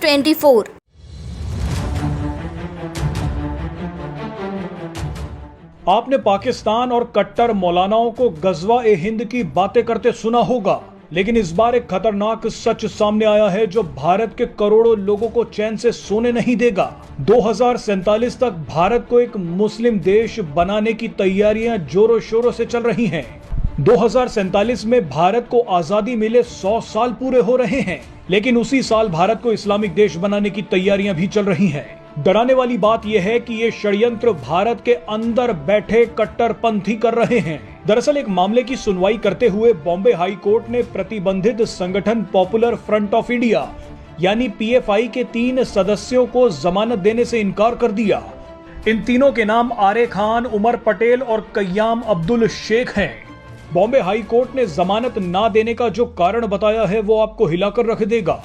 News24। आपने पाकिस्तान और कट्टर मौलानाओं को गज़वा-ए-हिंद की बातें करते सुना होगा, लेकिन इस बार एक खतरनाक सच सामने आया है जो भारत के करोड़ों लोगों को चैन से सोने नहीं देगा। 2047 तक भारत को एक मुस्लिम देश बनाने की तैयारियां जोरों शोरों से चल रही हैं। 2047 में भारत को आजादी मिले 100 साल पूरे हो रहे हैं, लेकिन उसी साल भारत को इस्लामिक देश बनाने की तैयारियां भी चल रही हैं। डराने वाली बात यह है कि ये षड्यंत्र भारत के अंदर बैठे कट्टरपंथी कर रहे हैं। दरअसल एक मामले की सुनवाई करते हुए बॉम्बे हाई कोर्ट ने प्रतिबंधित संगठन पॉपुलर फ्रंट ऑफ इंडिया यानी पीएफआई के 3 सदस्यों को जमानत देने से इनकार कर दिया। इन तीनों के नाम आरे खान, उमर पटेल और कय्याम अब्दुल शेख हैं। बॉम्बे हाई कोर्ट ने जमानत ना देने का जो कारण बताया है वो आपको हिलाकर रख देगा।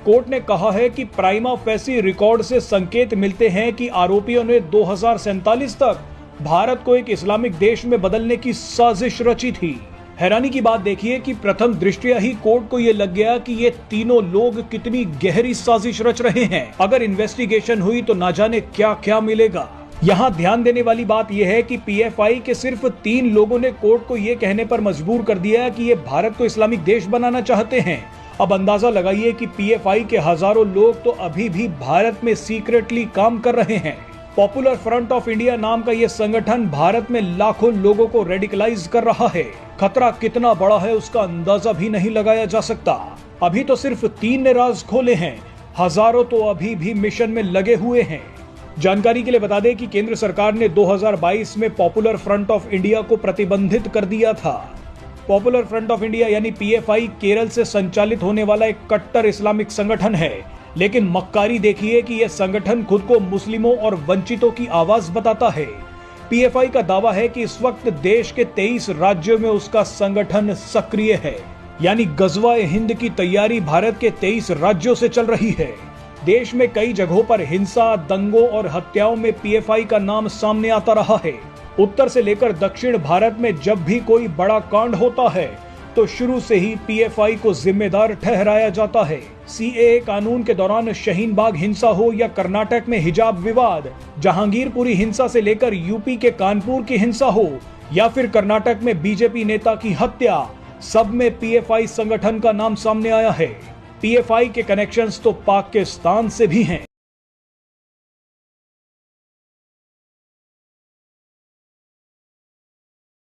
कोर्ट ने कहा है कि प्राइमा फेसी रिकॉर्ड से संकेत मिलते हैं कि आरोपियों ने 2047 तक भारत को एक इस्लामिक देश में बदलने की साजिश रची थी। हैरानी की बात देखिए कि प्रथम दृष्टया ही कोर्ट को यह लग गया कि ये तीनों लोग कितनी गहरी साजिश रच रहे हैं। अगर इन्वेस्टिगेशन हुई तो ना जाने क्या क्या मिलेगा। यहाँ ध्यान देने वाली बात यह है कि पीएफआई के सिर्फ 3 लोगों ने कोर्ट को यह कहने पर मजबूर कर दिया कि ये भारत को इस्लामिक देश बनाना चाहते हैं। अब अंदाजा लगाइए कि पीएफआई के हजारों लोग तो अभी भी भारत में सीक्रेटली काम कर रहे हैं। पॉपुलर फ्रंट ऑफ इंडिया नाम का यह संगठन भारत में लाखों लोगों को रेडिकलाइज कर रहा है। खतरा कितना बड़ा है उसका अंदाजा भी नहीं लगाया जा सकता। अभी तो सिर्फ 3 ने राज खोले हैं, हजारों तो अभी भी मिशन में लगे हुए हैं। जानकारी के लिए बता दें कि केंद्र सरकार ने 2022 में पॉपुलर फ्रंट ऑफ इंडिया को प्रतिबंधित कर दिया था। पॉपुलर फ्रंट ऑफ इंडिया यानी पीएफआई केरल से संचालित होने वाला एक कट्टर इस्लामिक संगठन है, लेकिन मक्कारी देखिए कि यह संगठन खुद को मुस्लिमों और वंचितों की आवाज बताता है। पीएफआई का दावा है कि इस वक्त देश के 23 राज्यों में उसका संगठन सक्रिय है, यानी गज़वा-ए-हिंद की तैयारी भारत के 23 राज्यों से चल रही है। देश में कई जगहों पर हिंसा, दंगों और हत्याओं में पीएफआई का नाम सामने आता रहा है। उत्तर से लेकर दक्षिण भारत में जब भी कोई बड़ा कांड होता है तो शुरू से ही पीएफआई को जिम्मेदार ठहराया जाता है। सीएए कानून के दौरान शाहीन बाग हिंसा हो या कर्नाटक में हिजाब विवाद, जहांगीरपुरी हिंसा से लेकर यूपी के कानपुर की हिंसा हो या फिर कर्नाटक में बीजेपी नेता की हत्या, सब में पीएफआई संगठन का नाम सामने आया है। पीएफआई के कनेक्शंस तो पाकिस्तान से भी हैं।